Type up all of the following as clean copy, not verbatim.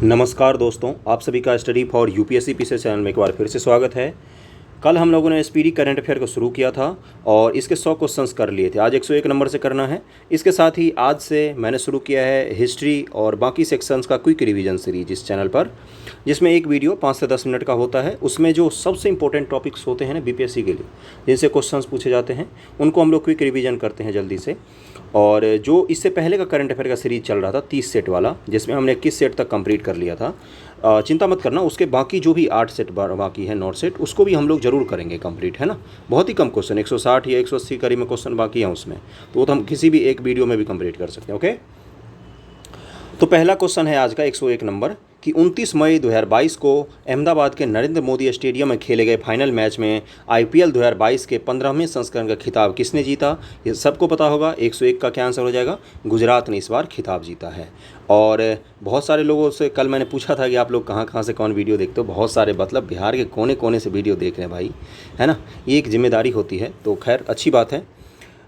नमस्कार दोस्तों, आप सभी का study for UPSC PC channel में एक बार फिर से स्वागत है। कल हम लोगों ने स्पीडी करंट अफेयर को शुरू किया था और इसके 100 क्वेश्चंस कर लिए थे। आज 101 नंबर से करना है। इसके साथ ही आज से मैंने शुरू किया है हिस्ट्री और बाकी सेक्शंस का क्विक रिवीजन सीरीज इस चैनल पर, जिसमें एक वीडियो 5 से 10 मिनट का होता है। उसमें जो सबसे इंपॉर्टेंट टॉपिक्स होते हैं ना बीपीएससी के लिए, जिनसे क्वेश्चंस पूछे जाते हैं, उनको हम लोग क्विक रिवीजन करते हैं जल्दी से। और जो इससे पहले का करंट अफेयर का सीरीज चल रहा था 30 सेट वाला, जिसमें हमने 21 सेट तक कंप्लीट कर लिया था। चिंता मत करना, उसके बाकी जो भी 8 सेट बाकी है, 9 सेट, उसको भी हम लोग जरूर करेंगे कंप्लीट, है ना। बहुत ही कम क्वेश्चन, 160 या 180 करीब में क्वेश्चन बाकी हैं उसमें, तो वो तो हम किसी भी एक वीडियो में भी कंप्लीट कर सकते हैं। ओके, तो पहला क्वेश्चन है आज का 101 नंबर कि 29 मई 2022 को अहमदाबाद के नरेंद्र मोदी स्टेडियम में खेले गए फाइनल मैच में आईपीएल 2022 के 15वें संस्करण का खिताब किसने जीता। ये सबको पता होगा। 101 का क्या आंसर हो जाएगा? गुजरात ने इस बार खिताब जीता है। और बहुत सारे लोगों से कल मैंने पूछा था कि आप लोग कहाँ कहाँ से कौन वीडियो देखते हो। बहुत सारे, मतलब बिहार के कोने कोने से वीडियो देख रहे हैं भाई, है ना। ये एक जिम्मेदारी होती है, तो खैर अच्छी बात है।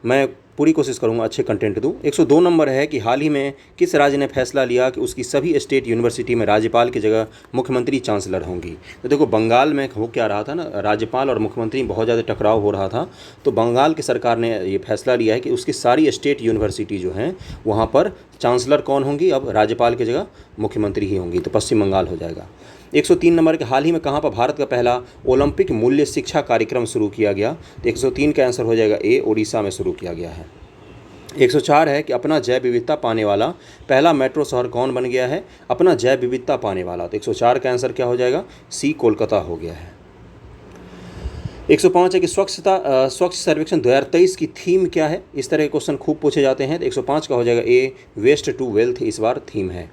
मैं पूरी कोशिश करूंगा अच्छे कंटेंट दूं। 102 नंबर है कि हाल ही में किस राज्य ने फैसला लिया कि उसकी सभी स्टेट यूनिवर्सिटी में राज्यपाल की जगह मुख्यमंत्री चांसलर होंगी। तो देखो, बंगाल में हो क्या रहा था ना, राज्यपाल और मुख्यमंत्री बहुत ज़्यादा टकराव हो रहा था। तो बंगाल की सरकार ने ये फैसला लिया है कि उसकी सारी स्टेट यूनिवर्सिटी जो हैं वहाँ पर चांसलर कौन होंगी, अब राज्यपाल की जगह मुख्यमंत्री ही होंगी। तो पश्चिम बंगाल हो जाएगा। 103 नंबर के हाल ही में कहाँ पर भारत का पहला ओलंपिक मूल्य शिक्षा कार्यक्रम शुरू किया गया। तो 103 का आंसर हो जाएगा ए, ओडिशा में शुरू किया गया है। 104 है कि अपना जैव विविधता पाने वाला पहला मेट्रो शहर कौन बन गया है। अपना जैव विविधता पाने वाला, तो 104 का आंसर क्या हो जाएगा? सी, कोलकाता हो गया है। 105 है कि स्वच्छ सर्वेक्षण 2023 की थीम क्या है। इस तरह के क्वेश्चन खूब पूछे जाते हैं। तो 105 का हो जाएगा ए, वेस्ट टू वेल्थ इस बार थीम है।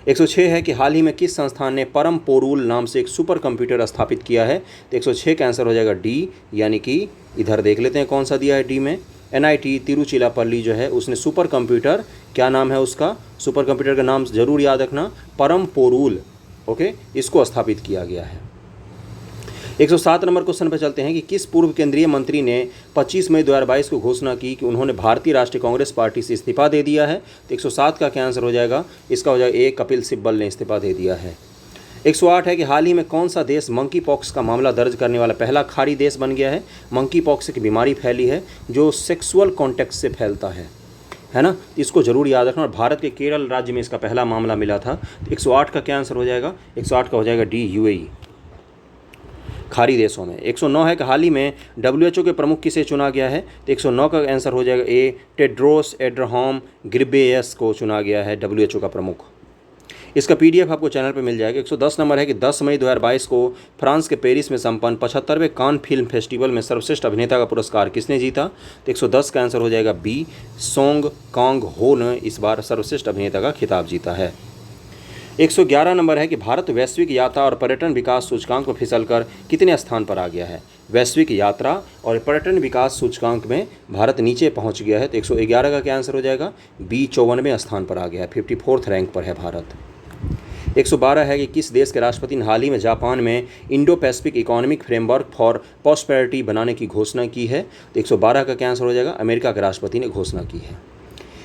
106 है कि हाल ही में किस संस्थान ने परम पोरूल नाम से एक सुपर कंप्यूटर स्थापित किया है। तो 106 का आंसर हो जाएगा डी, यानी कि इधर देख लेते हैं कौन सा दिया है डी में। एनआईटी तिरुचिरापल्ली जो है, उसने सुपर कंप्यूटर, क्या नाम है उसका? सुपर कंप्यूटर का नाम जरूर याद रखना, परम पोरूल। ओके, इसको स्थापित किया गया है। 107 नंबर क्वेश्चन पर चलते हैं कि किस पूर्व केंद्रीय मंत्री ने 25 मई 2022 को घोषणा की कि उन्होंने भारतीय राष्ट्रीय कांग्रेस पार्टी से इस्तीफा दे दिया है। तो 107 का क्या आंसर हो जाएगा? इसका हो जाएगा ए, कपिल सिब्बल ने इस्तीफा दे दिया है। 108 है कि हाल ही में कौन सा देश मंकी पॉक्स का मामला दर्ज करने वाला पहला खाड़ी देश बन गया है। मंकी पॉक्स एक बीमारी फैली है जो सेक्सुअल कॉन्टैक्ट से फैलता है ना। इसको जरूर याद रखना। और भारत के केरल राज्य में इसका पहला मामला मिला था। 108 का क्या आंसर हो जाएगा? 108 का हो जाएगा डी, यूएई, खाड़ी देशों में। 109 है कि हाल ही में डब्ल्यूएचओ के प्रमुख किसे चुना गया है। तो 109 का आंसर हो जाएगा ए, टेड्रोस एड्रहाम गिब्रेयेसस को चुना गया है डब्ल्यूएचओ का प्रमुख। इसका पीडीएफ आपको चैनल पर मिल जाएगा। 110 नंबर है कि 10 मई 2022 को फ्रांस के पेरिस में संपन्न 75वें कान फिल्म फेस्टिवल में सर्वश्रेष्ठ अभिनेता का पुरस्कार किसने जीता। तो 110 का आंसर हो जाएगा बी, सोंग कांग हो ने इस बार सर्वश्रेष्ठ अभिनेता का खिताब जीता है। 111 नंबर है कि भारत वैश्विक यात्रा और पर्यटन विकास सूचकांक में फिसलकर कितने स्थान पर आ गया है। वैश्विक यात्रा और पर्यटन विकास सूचकांक में भारत नीचे पहुंच गया है। तो 111 का क्या आंसर हो जाएगा? बी, 54वें स्थान पर आ गया है। 54th रैंक पर है भारत। 112 है कि किस देश के राष्ट्रपति ने हाल ही में जापान में Indo Pacific economic framework for prosperity बनाने की घोषणा की है। तो 112 का क्या आंसर हो जाएगा? अमेरिका के राष्ट्रपति ने घोषणा की है।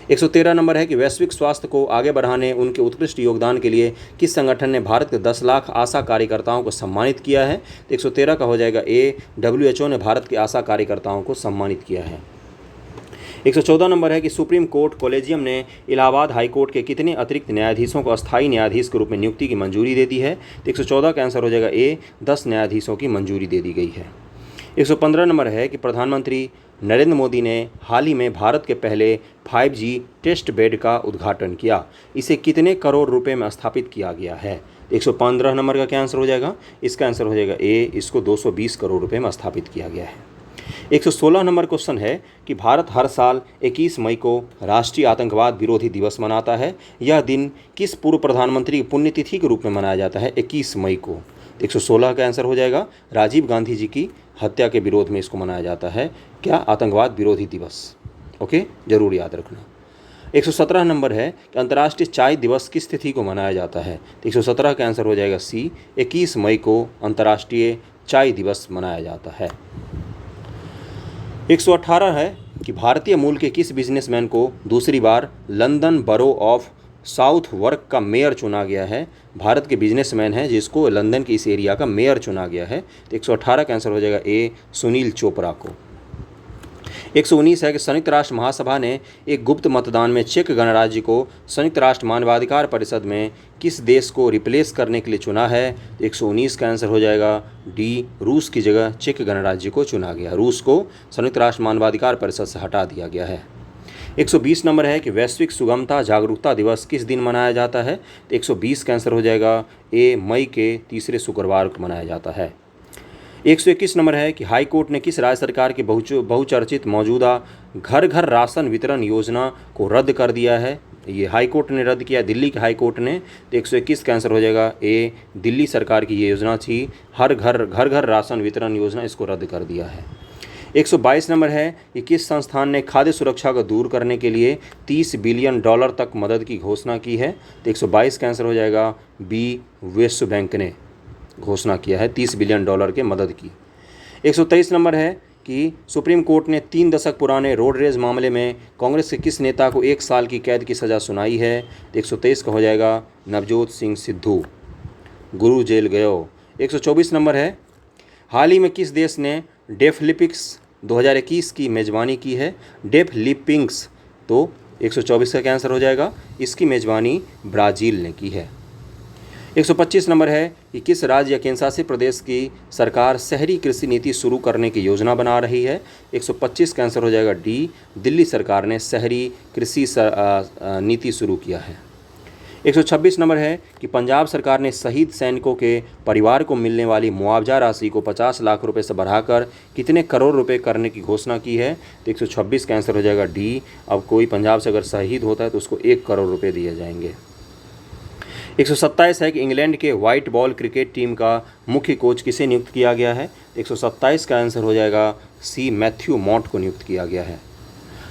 113 नंबर है कि वैश्विक स्वास्थ्य को आगे बढ़ाने उनके उत्कृष्ट योगदान के लिए किस संगठन ने भारत के 10 लाख आशा कार्यकर्ताओं को सम्मानित किया है। तो 113 का हो जाएगा ए, डब्ल्यूएचओ ने भारत के आशा कार्यकर्ताओं को सम्मानित किया है। 114 नंबर है कि सुप्रीम कोर्ट कॉलेजियम ने इलाहाबाद हाई कोर्ट के कितने अतिरिक्त न्यायाधीशों को अस्थायी न्यायाधीश के रूप में नियुक्ति की मंजूरी दे दी है। तो 114 का आंसर हो जाएगा ए, 10 न्यायाधीशों की मंजूरी दे दी गई है। 115 नंबर है कि प्रधानमंत्री नरेंद्र मोदी ने हाल ही में भारत के पहले 5G टेस्ट बेड का उद्घाटन किया। इसे कितने करोड़ रुपए में स्थापित किया गया है। 115 नंबर का क्या आंसर हो जाएगा? इसका आंसर हो जाएगा ए, इसको 220 करोड़ रुपए में स्थापित किया गया है। 116 नंबर क्वेश्चन है कि भारत हर साल 21 मई को राष्ट्रीय आतंकवाद विरोधी दिवस मनाता है। यह दिन किस पूर्व प्रधानमंत्री की पुण्यतिथि के रूप में मनाया जाता है 21 मई को। 116 का आंसर हो जाएगा राजीव गांधी जी की हत्या के विरोध में इसको मनाया जाता है, क्या? आतंकवाद विरोधी दिवस। ओके, जरूर याद रखना। 117 नंबर है कि अंतर्राष्ट्रीय चाय दिवस किस तिथि को मनाया जाता है। तो 117 का आंसर हो जाएगा सी, 21 मई को अंतर्राष्ट्रीय चाय दिवस मनाया जाता है। 118 है कि भारतीय मूल के किस बिजनेसमैन को दूसरी बार London borough of Southwark का मेयर चुना गया है? भारत के बिजनेसमैन हैं जिसको लंदन के इस एरिया का मेयर चुना गया है। तो 118 का आंसर हो जाएगा ए, सुनील चोपड़ा को। 119 है कि संयुक्त राष्ट्र महासभा ने एक गुप्त मतदान में चेक गणराज्य को संयुक्त राष्ट्र मानवाधिकार परिषद में किस देश को रिप्लेस करने के लिए चुना है? तो 119 का आंसर हो जाएगा डी, रूस की जगह चेक गणराज्य को चुना गया। रूस को संयुक्त राष्ट्र मानवाधिकार परिषद से हटा दिया गया है। 120 नंबर है कि वैश्विक सुगमता जागरूकता दिवस किस दिन मनाया जाता है? तो 120 का आंसर हो जाएगा ए, मई के तीसरे शुक्रवार को मनाया जाता है। 121 नंबर है कि हाई कोर्ट ने किस राज्य सरकार की बहुचर्चित मौजूदा घर घर राशन वितरण योजना को रद्द कर दिया है? ये हाई कोर्ट ने रद्द किया, दिल्ली के हाई कोर्ट ने। तो 121 का आंसर हो जाएगा ए, दिल्ली सरकार की ये योजना थी, घर घर राशन वितरण योजना, इसको रद्द कर दिया है। 122 नंबर है कि किस संस्थान ने खाद्य सुरक्षा को दूर करने के लिए $30 बिलियन तक मदद की घोषणा की है? तो 122 का आंसर हो जाएगा बी, विश्व बैंक ने घोषणा किया है $30 बिलियन के मदद की। 123 नंबर है कि सुप्रीम कोर्ट ने 3 दशक पुराने रोड रेज मामले में कांग्रेस के किस नेता को 1 साल की कैद की सज़ा सुनाई है? तो 123 का हो जाएगा नवजोत सिंह सिद्धू, गुरु जेल गयो। 124 नंबर है हाल ही में किस देश ने डेफलिपिक्स 2021 की मेज़बानी की है? डेफलिपिंक्स, तो 124 का आंसर हो जाएगा, इसकी मेज़बानी ब्राज़ील ने की है। 125 नंबर है कि किस राज्य या केंद्रशासित प्रदेश की सरकार शहरी कृषि नीति शुरू करने की योजना बना रही है? 125 का आंसर हो जाएगा डी, दिल्ली सरकार ने शहरी कृषि नीति शुरू किया है। 126 नंबर है कि पंजाब सरकार ने शहीद सैनिकों के परिवार को मिलने वाली मुआवजा राशि को 50 लाख रुपए से बढ़ाकर कितने करोड़ रुपए करने की घोषणा की है? तो 126 का आंसर हो जाएगा डी, अब कोई पंजाब से अगर शहीद होता है तो उसको 1 करोड़ रुपए दिए जाएंगे। 127 है कि इंग्लैंड के व्हाइट बॉल क्रिकेट टीम का मुख्य कोच किसे नियुक्त किया गया है? 127 का आंसर हो जाएगा सी, मैथ्यू मॉट को नियुक्त किया गया है।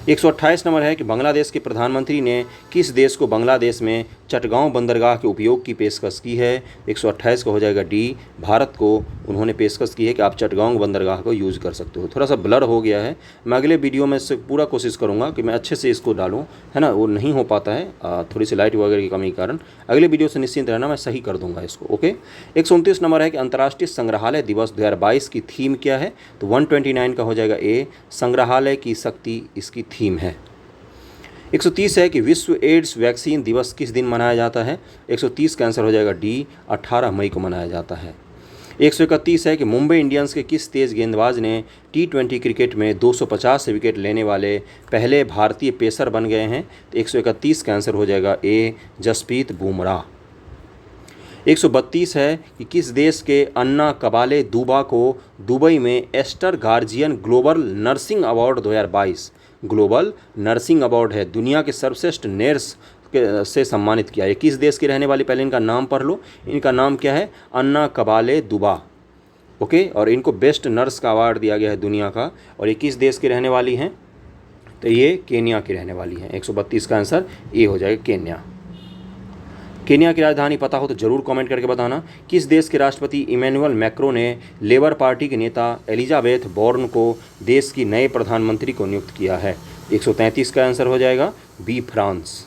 128 नंबर है कि बांग्लादेश के प्रधानमंत्री ने किस देश को बांग्लादेश में चटगांव बंदरगाह के उपयोग की पेशकश की है? 128 का हो जाएगा डी, भारत को उन्होंने पेशकश की है कि आप चटगांव बंदरगाह को यूज़ कर सकते हो। थोड़ा सा ब्लर हो गया है, मैं अगले वीडियो में से पूरा कोशिश करूंगा कि मैं अच्छे से इसको डालूं, है ना, वो नहीं हो पाता है थोड़ी सी लाइट वगैरह की कमी के कारण। अगले वीडियो से निश्चिंत रहना, मैं सही कर दूंगा इसको, ओके। 129 नंबर है कि अंतर्राष्ट्रीय संग्रहालय दिवस 2022 की थीम क्या है? तो 129 का हो जाएगा ए, संग्रहालय की शक्ति इसकी थीम है। 130 है कि विश्व एड्स वैक्सीन दिवस किस दिन मनाया जाता है? 130 का आंसर हो जाएगा डी, 18 मई को मनाया जाता है। 131 है कि मुंबई इंडियंस के किस तेज गेंदबाज ने T20 क्रिकेट में 250 से विकेट लेने वाले पहले भारतीय पेसर बन गए हैं? तो 131 का आंसर हो जाएगा ए, जसप्रीत बुमराह। 132 है कि किस देश के अन्ना कबाले दूबा को दुबई में Aster Guardian Global Nursing Award 2022, Global Nursing Award है, दुनिया के सर्वश्रेष्ठ नर्स से सम्मानित किया है। किस देश के रहने वाली, पहले इनका नाम पढ़ लो, इनका नाम क्या है? अन्ना कबाले दूबा, ओके। और इनको बेस्ट नर्स का अवार्ड दिया गया है दुनिया का। और ये किस देश की रहने वाली हैं? तो ये केन्या की रहने वाली हैं। 132 का आंसर ए हो जाएगा, केन्या। केन्या की राजधानी पता हो तो जरूर कमेंट करके बताना। किस देश के राष्ट्रपति इमैनुअल मैक्रों ने लेबर पार्टी के नेता एलिजाबेथ बोर्न को देश की नए प्रधानमंत्री को नियुक्त किया है? 133 का आंसर हो जाएगा बी, फ्रांस,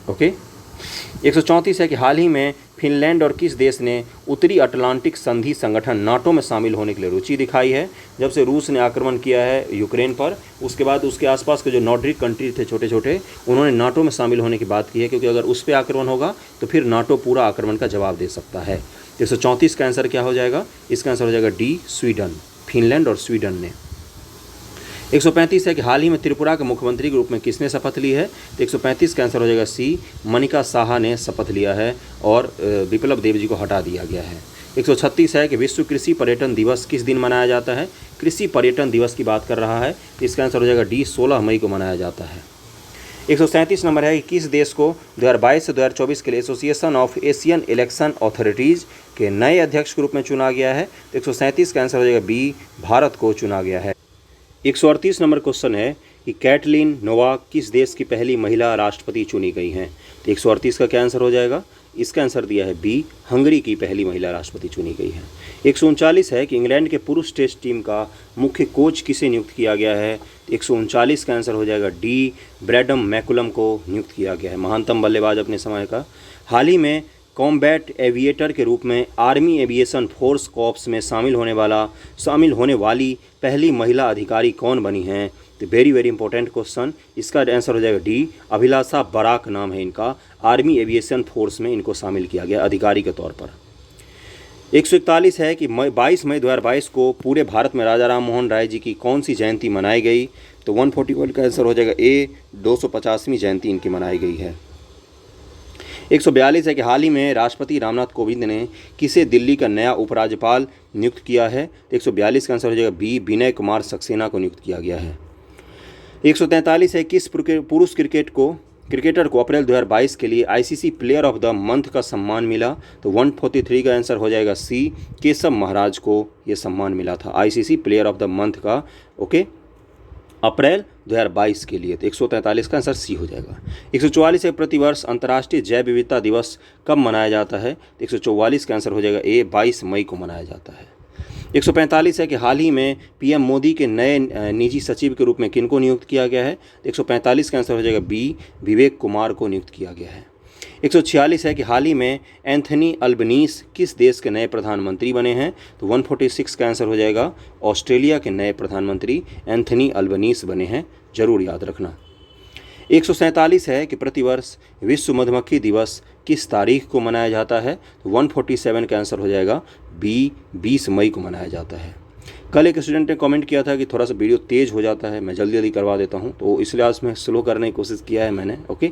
ओके। 134 है कि हाल ही में फिनलैंड और किस देश ने उत्तरी अटलांटिक संधि संगठन नाटो में शामिल होने के लिए रुचि दिखाई है? जब से रूस ने आक्रमण किया है यूक्रेन पर, उसके बाद उसके आसपास के जो नॉर्डिक कंट्री थे छोटे छोटे, उन्होंने नाटो में शामिल होने की बात की है, क्योंकि अगर उस पर आक्रमण होगा तो फिर नाटो पूरा आक्रमण का जवाब दे सकता है। 134 का आंसर क्या हो जाएगा? इसका आंसर हो जाएगा डी, स्वीडन, फिनलैंड और स्वीडन ने। 135 है कि हाल ही में त्रिपुरा के मुख्यमंत्री के रूप में किसने शपथ ली है? तो 135 का आंसर हो जाएगा सी, मनिका साहा ने शपथ लिया है और विप्लव देव जी को हटा दिया गया है। 136 है कि विश्व कृषि पर्यटन दिवस किस दिन मनाया जाता है? कृषि पर्यटन दिवस की बात कर रहा है, इसका आंसर हो जाएगा डी, 16 मई को मनाया जाता है। 137 नंबर है कि किस देश को 2022 से 2024 के लिए association of Asian election authorities के नए अध्यक्ष के रूप में चुना गया है? तो 137 का आंसर हो जाएगा बी, भारत को चुना गया है। 138 नंबर क्वेश्चन है कि कैटलीन नोवाक किस देश की पहली महिला राष्ट्रपति चुनी गई हैं? तो 138 का क्या आंसर हो जाएगा? इसका आंसर दिया है बी, हंगरी की पहली महिला राष्ट्रपति चुनी गई है। 139 है कि इंग्लैंड के पुरुष टेस्ट टीम का मुख्य कोच किसे नियुक्त किया गया है। 139 का आंसर हो जाएगा डी, ब्रैडम मैकुलम को नियुक्त किया गया है, महानतम बल्लेबाज अपने समय का। हाल ही में कॉम्बैट एविएटर के रूप में आर्मी एविएशन फोर्स कॉर्प्स में शामिल होने वाली पहली महिला अधिकारी कौन बनी हैं। तो वेरी वेरी इंपॉर्टेंट क्वेश्चन, इसका आंसर हो जाएगा डी, अभिलाषा बराक नाम है इनका, आर्मी एविएशन फोर्स में इनको शामिल किया गया अधिकारी के तौर पर। 141 है कि 22 मई 2022 को पूरे भारत में राजा राम मोहन राय जी की कौन सी जयंती मनाई गई। तो 141 का आंसर हो जाएगा ए, 250वीं जयंती इनकी मनाई गई है। 142 है कि हाल ही में राष्ट्रपति रामनाथ कोविंद ने किसे दिल्ली का नया उपराज्यपाल नियुक्त किया है। 142 का आंसर हो जाएगा बी, विनय कुमार सक्सेना को नियुक्त किया गया है। 143 है किस पुरुष क्रिकेटर को अप्रैल 2022 के लिए ICC player of the month का सम्मान मिला। तो 143 का आंसर हो जाएगा सी, केशव महाराज को ये सम्मान मिला था ICC player of the month का, ओके, अप्रैल 2022 के लिए। तो 143 का आंसर सी हो जाएगा। 144 है प्रतिवर्ष अंतर्राष्ट्रीय जैव विविधता दिवस कब मनाया जाता है। 144 का आंसर हो जाएगा ए, 22 मई को मनाया जाता है। 145 है कि हाल ही में पीएम मोदी के नए निजी सचिव के रूप में किनको नियुक्त किया गया है। 145 का आंसर हो जाएगा बी, विवेक कुमार को नियुक्त किया गया है। 146 है कि हाल ही में एंथनी अल्बनीस किस देश के नए प्रधानमंत्री बने हैं। तो 146 का आंसर हो जाएगा ऑस्ट्रेलिया के नए प्रधानमंत्री एंथनी अल्बनीस बने हैं, जरूर याद रखना। 147 है कि प्रतिवर्ष विश्व मधुमक्खी दिवस किस तारीख को मनाया जाता है। तो 147 का आंसर हो जाएगा बी, 20 मई को मनाया जाता है। कल एक स्टूडेंट ने कमेंट किया था कि थोड़ा सा वीडियो तेज़ हो जाता है, मैं जल्दी जल्दी करवा देता हूं, तो इसलिए आज मैं स्लो करने की कोशिश किया है मैंने, ओके।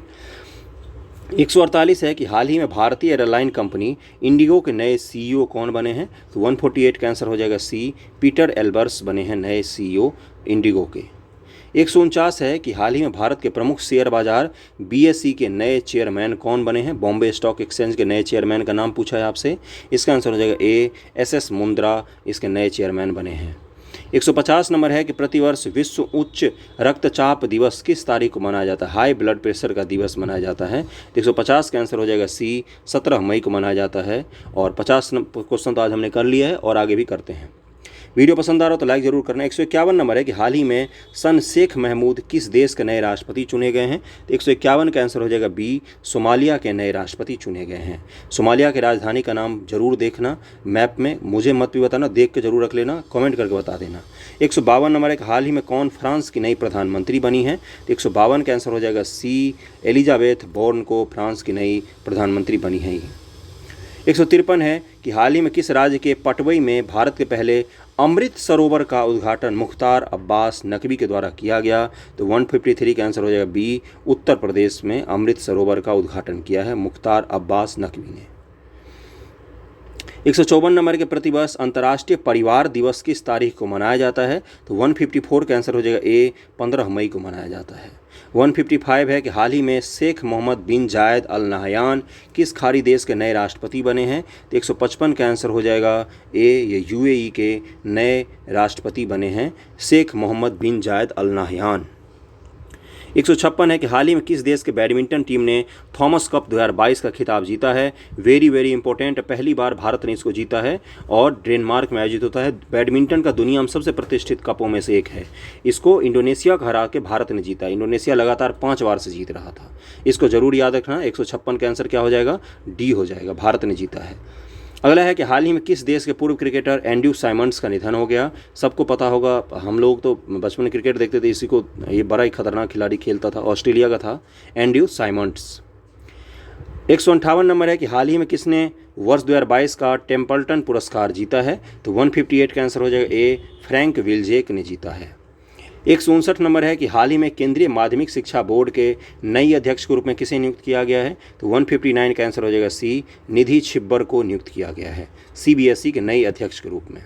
148 है कि हाल ही में भारतीय एयरलाइन कंपनी इंडिगो के नए सीईओ कौन बने हैं। तो 148 का आंसर हो जाएगा सी, पीटर एल्बर्स बने हैं नए सीईओ इंडिगो के। 149 है कि हाल ही में भारत के प्रमुख शेयर बाजार बीएसई के नए चेयरमैन कौन बने हैं। बॉम्बे स्टॉक एक्सचेंज के नए चेयरमैन का नाम पूछा है आपसे, इसका आंसर हो जाएगा ए, एसएस मुंद्रा इसके नए चेयरमैन बने हैं। 150 नंबर है कि प्रतिवर्ष विश्व उच्च रक्तचाप दिवस किस तारीख को मनाया जाता है। हाई ब्लड प्रेशर का दिवस मनाया जाता है। 150 का आंसर हो जाएगा सी, 17 मई को मनाया जाता है। और 50 क्वेश्चन तो आज हमने कर लिया है और आगे भी करते हैं। वीडियो पसंद आ रहा हो तो लाइक जरूर करना। 151 नंबर है कि हाल ही में सन शेख महमूद किस देश के नए राष्ट्रपति चुने गए हैं। तो 151 का आंसर हो जाएगा बी, सोमालिया के नए राष्ट्रपति चुने गए हैं। सोमालिया की राजधानी का नाम जरूर देखना मैप में, मुझे मत भी बताना, देख के जरूर रख लेना, कमेंट करके बता देना। 152 नंबर है कि हाल ही में कौन फ्रांस की नई प्रधानमंत्री बनी है। तो 152 का आंसर हो जाएगा सी, एलिजाबेथ बोर्न को फ्रांस की नई प्रधानमंत्री बनी है। 153 है कि हाल ही में किस राज्य के पटवई में भारत के पहले अमृत सरोवर का उद्घाटन मुख्तार अब्बास नकवी के द्वारा किया गया। तो 153 का आंसर हो जाएगा बी, उत्तर प्रदेश में अमृत सरोवर का उद्घाटन किया है मुख्तार अब्बास नकवी ने। 154 नंबर के प्रतिवर्ष अंतर्राष्ट्रीय परिवार दिवस किस तारीख को मनाया जाता है। तो 154 का आंसर हो जाएगा ए, 15 मई को मनाया जाता है। 155 है कि हाल ही में शेख मोहम्मद बिन जायद अल नहयान किस खाड़ी देश के नए राष्ट्रपति बने हैं। तो 155 का आंसर हो जाएगा ए, ये यूएई के नए राष्ट्रपति बने हैं शेख मोहम्मद बिन जायद अल नहयान। 156 है कि हाल ही में किस देश के बैडमिंटन टीम ने थॉमस कप 2022 का खिताब जीता है। वेरी वेरी इंपॉर्टेंट, पहली बार भारत ने इसको जीता है और डेनमार्क में आयोजित होता है। बैडमिंटन का दुनिया में सबसे प्रतिष्ठित कपों में से एक है। इसको इंडोनेशिया को हरा के भारत ने जीता। इंडोनेशिया लगातार 5 बार से जीत रहा था, इसको जरूर याद रखना। 156 का आंसर क्या हो जाएगा, डी हो जाएगा, भारत ने जीता है। अगला है कि हाल ही में किस देश के पूर्व क्रिकेटर एंड्रू साइमंड्स का निधन हो गया। सबको पता होगा, हम लोग तो बचपन में क्रिकेट देखते थे, इसी को, ये बड़ा ही खतरनाक खिलाड़ी खेलता था, ऑस्ट्रेलिया का था एंड्रू साइमंड्स। 158 नंबर है कि हाल ही में किसने वर्ष 2022 का टेम्पल्टन पुरस्कार जीता है। तो 158 का आंसर हो जाएगा ए, फ्रैंक विल्जेक ने जीता है। 159 नंबर है कि हाल ही में केंद्रीय माध्यमिक शिक्षा बोर्ड के नई अध्यक्ष के रूप में किसे नियुक्त किया गया है। तो 159 का आंसर हो जाएगा सी, निधि छिब्बर को नियुक्त किया गया है सीबीएसई के नई अध्यक्ष के रूप में।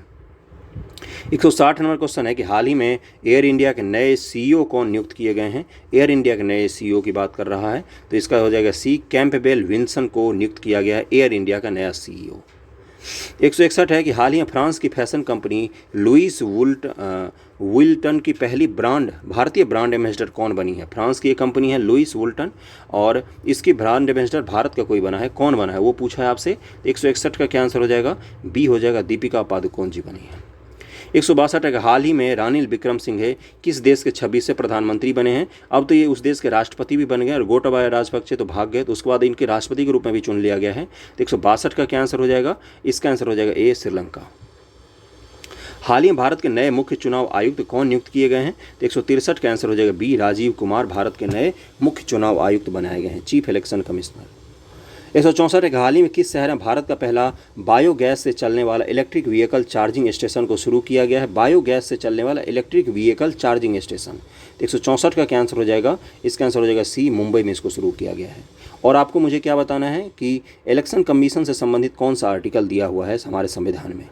160 नंबर क्वेश्चन है कि हाल ही में एयर इंडिया के नए सीईओ कौन नियुक्त किए गए हैं। एयर इंडिया के नए सीईओ की बात कर रहा है, तो इसका हो जाएगा सी, कैंपबेल विल्सन को नियुक्त किया गया है एयर इंडिया का नया सीईओ। 161 है कि हाल ही में फ्रांस की फैशन कंपनी लुइस वुल्टन की पहली भारतीय ब्रांड एम्बेसडर कौन बनी है। फ्रांस की एक कंपनी है लुइस वुल्टन और इसकी ब्रांड एम्बेसडर भारत का कोई बना है, कौन बना है वो पूछा है आपसे। 161 का क्या आंसर हो जाएगा, बी हो जाएगा, दीपिका पादुकोण जी बनी है। 162 है कि हाल ही में रानिल विक्रमसिंघे किस देश के 26वें प्रधानमंत्री बने हैं। अब तो ये उस देश के राष्ट्रपति भी बन गए और गोटाबाया राजपक्षे तो भाग गए, तो उसके बाद इनके राष्ट्रपति के रूप में भी चुन लिया गया है। तो 162 का क्या आंसर हो जाएगा, इसका आंसर हो जाएगा ए, श्रीलंका। हाल ही में भारत के नए मुख्य चुनाव आयुक्त कौन नियुक्त किए गए हैं। तो 163 का आंसर हो जाएगा बी, राजीव कुमार भारत के नए मुख्य चुनाव आयुक्त बनाए गए हैं, चीफ इलेक्शन कमिश्नर। 164 है हाल ही में किस शहर में भारत का पहला बायोगैस से चलने वाला इलेक्ट्रिक व्हीकल चार्जिंग स्टेशन को शुरू किया गया है। बायोगैस से चलने वाला इलेक्ट्रिक व्हीकल चार्जिंग स्टेशन। 164 का क्या आंसर हो जाएगा, इसका आंसर हो जाएगा सी, मुंबई में इसको शुरू किया गया है। और आपको मुझे क्या बताना है कि इलेक्शन कमीशन से संबंधित कौन सा आर्टिकल दिया हुआ है हमारे संविधान में।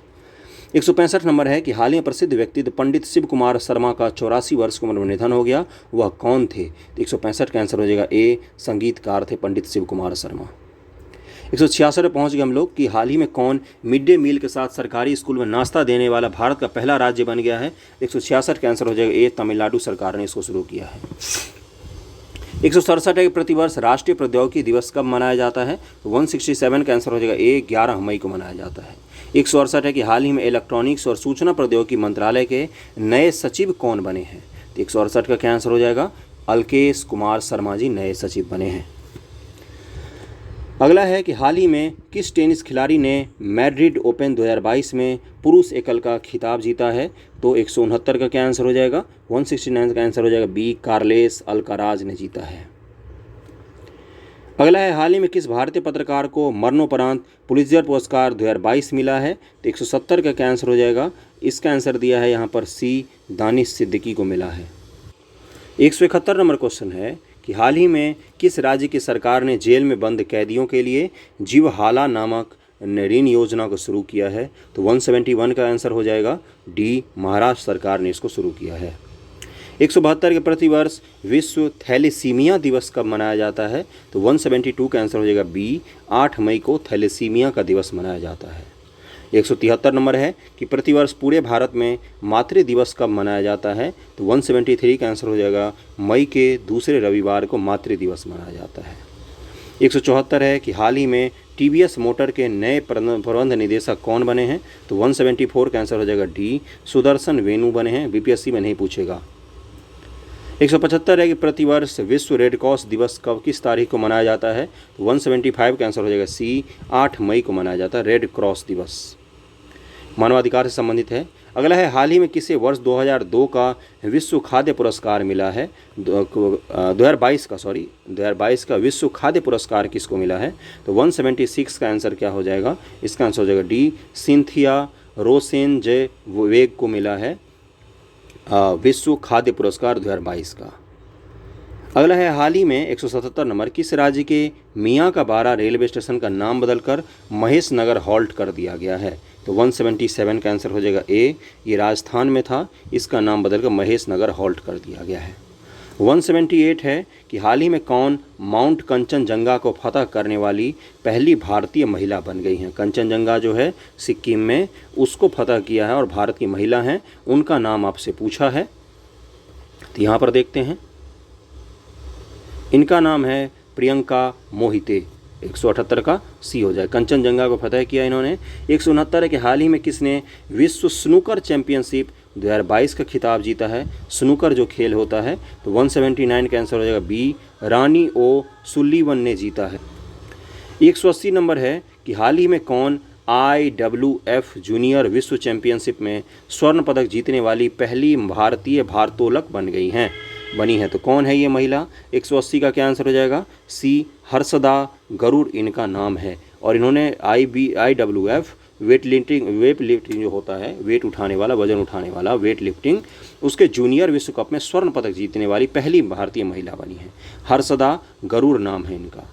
165 नंबर है कि हाल ही में प्रसिद्ध व्यक्तित्व पंडित शिव कुमार शर्मा का 84 वर्ष की उम्र में निधन हो गया, वह कौन थे। 165 का आंसर हो जाएगा ए, संगीतकार थे पंडित शिव कुमार शर्मा। 166 पे पहुँच गए हम लोग कि हाल ही में कौन मिड डे मील के साथ सरकारी स्कूल में नाश्ता देने वाला भारत का पहला राज्य बन गया है। 166 का आंसर हो जाएगा ए, तमिलनाडु सरकार ने इसको शुरू किया है। 167 है कि प्रतिवर्ष राष्ट्रीय प्रौद्योगिकी दिवस कब मनाया जाता है। तो 167 का आंसर हो जाएगा ए, 11 मई को मनाया जाता है। 168 है कि हाल ही में इलेक्ट्रॉनिक्स और सूचना प्रौद्योगिकी मंत्रालय के नए सचिव कौन बने हैं। तो 168 का क्या आंसर हो जाएगा, अलकेश कुमार शर्मा जी नए सचिव बने हैं। अगला है कि हाल ही में किस टेनिस खिलाड़ी ने मैड्रिड ओपन 2022 में पुरुष एकल का खिताब जीता है। तो 169 का क्या आंसर हो जाएगा, 169 का आंसर हो जाएगा बी, कार्लेस अल्काराज ने जीता है। अगला है हाल ही में किस भारतीय पत्रकार को मरणोपरांत पुलित्जर पुरस्कार 2022 मिला है। तो 170 का क्या आंसर हो जाएगा, इसका आंसर दिया है यहाँ पर सी, दानिश सिद्दीकी को मिला है। 171 नंबर क्वेश्चन है कि हाल ही में किस राज्य की सरकार ने जेल में बंद कैदियों के लिए जीवहाला नामक ऋण योजना को शुरू किया है। तो 171 का आंसर हो जाएगा डी, महाराष्ट्र सरकार ने इसको शुरू किया है। 172 के प्रतिवर्ष विश्व थैलेसीमिया दिवस कब मनाया जाता है। तो 172 का आंसर हो जाएगा बी, 8 मई को थैलेसीमिया का दिवस मनाया जाता है। 173 नंबर है कि प्रतिवर्ष पूरे भारत में मातृ दिवस कब मनाया जाता है। तो 173 का आंसर हो जाएगा मई के दूसरे रविवार को मातृ दिवस मनाया जाता है। 174 है कि हाल ही में टीवीएस मोटर के नए प्रबंध निदेशक कौन बने हैं। तो 174 का आंसर हो जाएगा डी, सुदर्शन वेणु बने हैं, बीपीएससी में नहीं पूछेगा। 175 है कि प्रतिवर्ष विश्व रेड क्रॉस दिवस कब किस तारीख को मनाया जाता है। तो 175 का आंसर हो जाएगा सी, 8 मई को मनाया जाता है रेड क्रॉस दिवस, मानवाधिकार से संबंधित है। अगला है हाल ही में किसे वर्ष 2002 का विश्व खाद्य पुरस्कार मिला है। 2022 का विश्व खाद्य पुरस्कार किसको मिला है। तो 176 का आंसर क्या हो जाएगा, इसका आंसर हो जाएगा डी, सिंथिया रोसेनजेवेग को मिला है विश्व खाद्य पुरस्कार 2022 का। अगला है हाल ही में 177 नंबर किस राज्य के मियाँ का बारा रेलवे स्टेशन का नाम बदलकर महेश नगर हॉल्ट कर दिया गया है। तो 177 का आंसर हो जाएगा ए, ये राजस्थान में था, इसका नाम बदलकर महेश नगर हॉल्ट कर दिया गया है। 178 है कि हाल ही में कौन माउंट कंचनजंगा को फतह करने वाली पहली भारतीय महिला बन गई हैं। कंचनजंगा जो है सिक्किम में, उसको फतह किया है और भारत की महिला हैं, उनका नाम आपसे पूछा है। तो यहाँ पर देखते हैं, इनका नाम है प्रियंका मोहिते। 178 का सी हो जाए, कंचनजंगा को फतह किया इन्होंने। 169 है कि हाल ही में किसने विश्व स्नूकर चैंपियनशिप 2022 का खिताब जीता है। स्नूकर जो खेल होता है। तो 179 का आंसर हो जाएगा बी, रानी ओ सुल्लीवन ने जीता है। 180 नंबर है कि हाल ही में कौन IWF जूनियर विश्व चैंपियनशिप में स्वर्ण पदक जीतने वाली पहली भारतीय भारोत्तोलक बनी है। तो कौन है ये महिला। 180 का क्या आंसर हो जाएगा सी, हर्षदा गरुड़ इनका नाम है और इन्होंने IWF वेट लिफ्टिंग जो होता है, वेट उठाने वाला, वजन उठाने वाला, वेट लिफ्टिंग, उसके जूनियर विश्व कप में स्वर्ण पदक जीतने वाली पहली भारतीय महिला बनी है। हर्षदा गरुड़ नाम है इनका।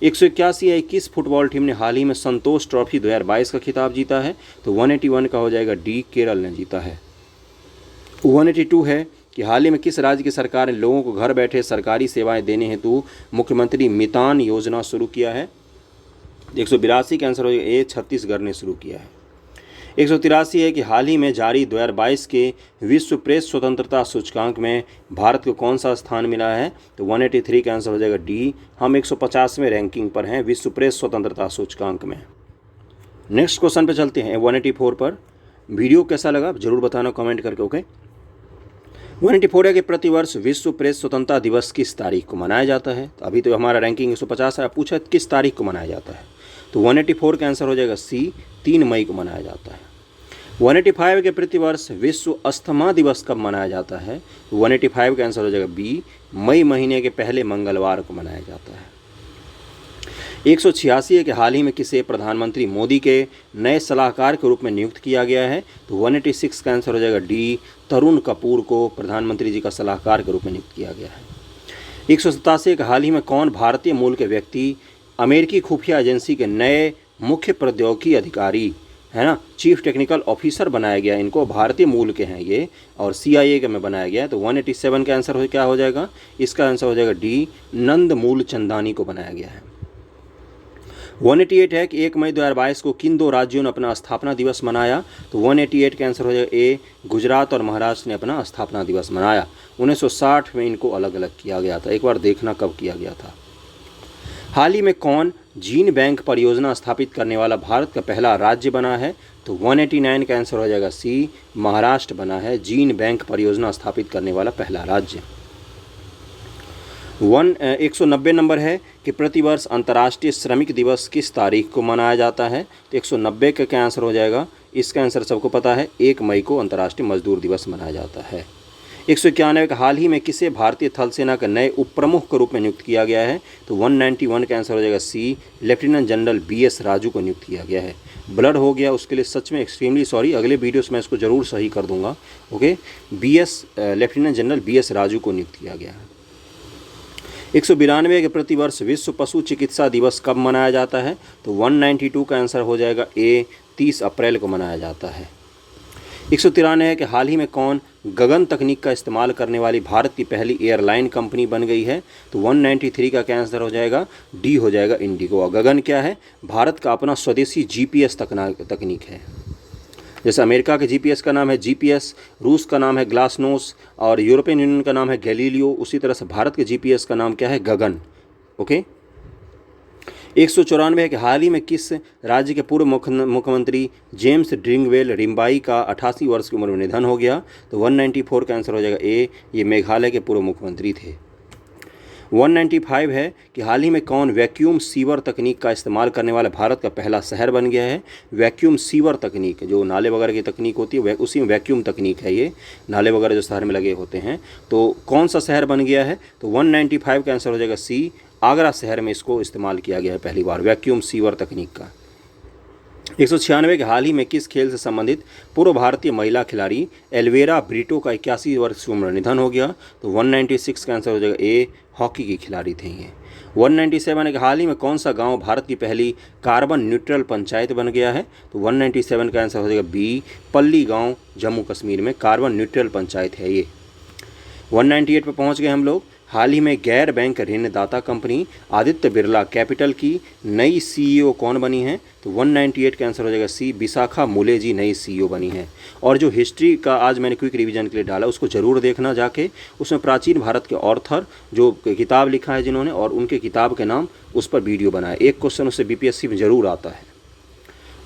181 है किस फुटबॉल टीम ने हाल ही में संतोष ट्रॉफी 2022 का खिताब जीता है। तो 181 का हो जाएगा डी, केरल ने जीता है। 182 है कि हाल ही में किस राज्य की सरकार ने लोगों को घर बैठे सरकारी सेवाएं देने हेतु मुख्यमंत्री मितान योजना शुरू किया है। 182 का आंसर हो जाएगा ए, छत्तीसगढ़ ने शुरू किया है। 183 है कि हाल ही में जारी 2022 के विश्व प्रेस स्वतंत्रता सूचकांक में भारत को कौन सा स्थान मिला है? तो 183 का आंसर हो जाएगा डी, हम 150वें रैंकिंग पर हैं विश्व प्रेस स्वतंत्रता सूचकांक में। नेक्स्ट क्वेश्चन पे चलते हैं 184 पर। वीडियो कैसा लगा जरूर बताना कमेंट करके, ओके। 184 है कि प्रतिवर्ष विश्व प्रेस स्वतंत्रता दिवस किस तारीख को मनाया जाता है? तो अभी तो हमारा रैंकिंग 150 है, पूछा किस तारीख को मनाया जाता है, तो 184 का आंसर हो जाएगा सी, 3 मई को मनाया जाता है। 185 के प्रतिवर्ष विश्व अस्थमा दिवस कब मनाया जाता है? तो 185 का आंसर हो जाएगा बी, मई महीने के पहले मंगलवार को मनाया जाता है। 186 है कि हाल ही में किसे प्रधानमंत्री मोदी के नए सलाहकार के रूप में नियुक्त किया गया है? तो 186 का आंसर हो जाएगा डी, तरुण कपूर को प्रधानमंत्री जी का सलाहकार के रूप में नियुक्त किया गया है। 187 कि हाल ही में कौन भारतीय मूल के व्यक्ति अमेरिकी खुफिया एजेंसी के नए मुख्य प्रौद्योगिकी अधिकारी है ना, चीफ टेक्निकल ऑफिसर बनाया गया? इनको भारतीय मूल के हैं ये और CIA के में बनाया गया है। तो 187 का आंसर क्या हो जाएगा? इसका आंसर हो जाएगा डी, नंद मूलचंदानी को बनाया गया है। 188 है कि 1 मई 2022 को किन 2 राज्यों ने अपना स्थापना दिवस मनाया? तो 188 का आंसर हो जाएगा ए, गुजरात और महाराष्ट्र ने अपना स्थापना दिवस मनाया। 1960 में इनको अलग अलग किया गया था, एक बार देखना कब किया गया था। हाल ही में कौन जीन बैंक परियोजना स्थापित करने वाला भारत का पहला राज्य बना है? तो 189 का आंसर हो जाएगा सी, महाराष्ट्र बना है जीन बैंक परियोजना स्थापित करने वाला पहला राज्य। 190 नंबर है कि प्रतिवर्ष अंतर्राष्ट्रीय श्रमिक दिवस किस तारीख को मनाया जाता है? तो 190 का क्या आंसर हो जाएगा? इसका आंसर सबको पता है, 1 मई को अंतर्राष्ट्रीय मजदूर दिवस मनाया जाता है। 191 का हाल ही में किसे भारतीय थल सेना के नए उप प्रमुख के रूप में नियुक्त किया गया है? तो 191 का आंसर हो जाएगा सी, लेफ्टिनेंट जनरल BS राजू को नियुक्त किया गया है। ब्लड हो गया उसके लिए सच में एक्सट्रीमली सॉरी, अगले वीडियोस में इसको ज़रूर सही कर दूंगा, okay. Lieutenant general BS Raju को नियुक्त किया गया है। 192 के प्रतिवर्ष विश्व पशु चिकित्सा दिवस कब मनाया जाता है? तो 192 का आंसर हो जाएगा ए, 30 अप्रैल को मनाया जाता है। 193 है कि हाल ही में कौन गगन तकनीक का इस्तेमाल करने वाली भारत की पहली एयरलाइन कंपनी बन गई है? तो 193 का क्या आंसर हो जाएगा? डी हो जाएगा, इंडिगो। और गगन क्या है? भारत का अपना स्वदेशी GPS तकनीक है। जैसे अमेरिका के GPS का नाम है GPS, रूस का नाम है ग्लासनोस और यूरोपियन यूनियन का नाम है गैलीलियो, उसी तरह से भारत के GPS का नाम क्या है? गगन, ओके। 194 है कि हाल ही में किस राज्य के पूर्व मुख्यमंत्री जेम्स ड्रिंगवेल रिम्बाई का 88 वर्ष की उम्र में निधन हो गया? तो 194 का आंसर हो जाएगा ए, ये मेघालय के पूर्व मुख्यमंत्री थे। 195 है कि हाल ही में कौन वैक्यूम सीवर तकनीक का इस्तेमाल करने वाला भारत का पहला शहर बन गया है? वैक्यूम सीवर तकनीक, जो नाले वगैरह की तकनीक होती है उसी में वैक्यूम तकनीक है, ये नाले वगैरह जो शहर में लगे होते हैं। तो कौन सा शहर बन गया है? तो 195 का आंसर हो जाएगा सी, आगरा शहर में इसको इस्तेमाल किया गया है पहली बार वैक्यूम सीवर तकनीक का। 196 के हाल ही में किस खेल से संबंधित पूर्व भारतीय महिला खिलाड़ी एल्वेरा ब्रिटो का 81 वर्ष की उम्र निधन हो गया? तो 196 का आंसर हो जाएगा ए, हॉकी की खिलाड़ी थे ये। 197 है कि हाल ही में कौन सा गांव भारत की पहली कार्बन न्यूट्रल पंचायत बन गया है? तो 197 का आंसर हो जाएगा बी, पल्ली गांव जम्मू कश्मीर में कार्बन न्यूट्रल पंचायत है ये। 198 पर पहुंच गए हम लोग। हाल ही में गैर बैंक ऋणदाता कंपनी आदित्य बिरला कैपिटल की नई CEO कौन बनी है? तो 198 का आंसर हो जाएगा सी, विशाखा मुले जी नई CEO बनी है। और जो हिस्ट्री का आज मैंने क्विक रिवीजन के लिए डाला उसको ज़रूर देखना जाके, उसमें प्राचीन भारत के ऑर्थर जो किताब लिखा है जिन्होंने और उनके किताब के नाम उस पर वीडियो बनाया, एक क्वेश्चन उससे BPSC में ज़रूर आता है।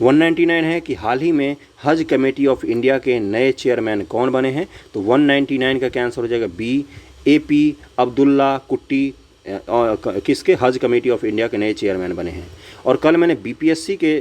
199 है कि हाल ही में हज कमेटी ऑफ इंडिया के नए चेयरमैन कौन बने हैं? तो 199 का क्या आंसर हो जाएगा बी, AP अब्दुल्ला कुट्टी किसके हज कमेटी ऑफ इंडिया के नए चेयरमैन बने हैं। और कल मैंने BPSC के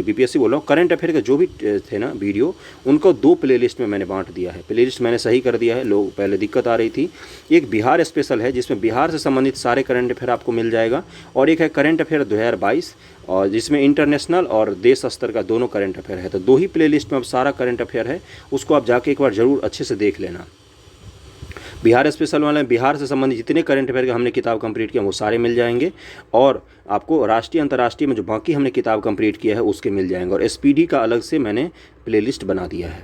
BPSC बोल रहा हूँ, करंट अफेयर के जो भी थे ना वीडियो, उनको 2 प्लेलिस्ट में मैंने बांट दिया है। प्लेलिस्ट मैंने सही कर दिया है, लोग पहले दिक्कत आ रही थी। एक बिहार स्पेशल है जिसमें बिहार से संबंधित सारे करंट अफेयर आपको मिल जाएगा, और एक है करंट अफेयर 2022 और जिसमें इंटरनेशनल और देश स्तर का दोनों करंट अफेयर है। तो 2 ही प्लेलिस्ट में अब सारा करंट अफेयर है, उसको आप जाके एक बार ज़रूर अच्छे से देख लेना। बिहार स्पेशल वाले बिहार से संबंधित जितने करंट अफेयर का हमने किताब कंप्लीट किया वो सारे मिल जाएंगे, और आपको राष्ट्रीय अंतर्राष्ट्रीय में जो बाकी हमने किताब कंप्लीट किया है उसके मिल जाएंगे, और SPD का अलग से मैंने प्लेलिस्ट बना दिया है।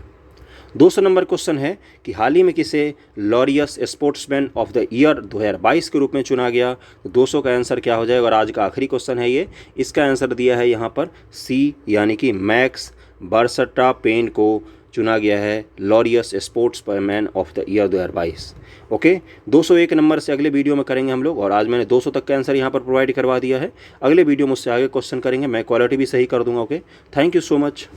200 नंबर क्वेश्चन है कि हाल ही में किसे Laureus sportsman of the year 2022 के रूप में चुना गया। तो 200 का आंसर क्या हो जाएगा, और आज का आखिरी क्वेश्चन है ये, इसका आंसर दिया है यहाँ पर सी, यानी कि मैक्स वर्स्टापेन को चुना गया है Laureus sportsman of the year 2022। Okay, 201 number से अगले वीडियो में करेंगे हम लोग, और आज मैंने 200 तक का आंसर यहाँ पर प्रोवाइड करवा दिया है। अगले वीडियो मुझसे आगे क्वेश्चन करेंगे, मैं क्वालिटी भी सही कर दूंगा। Okay, thank you so much.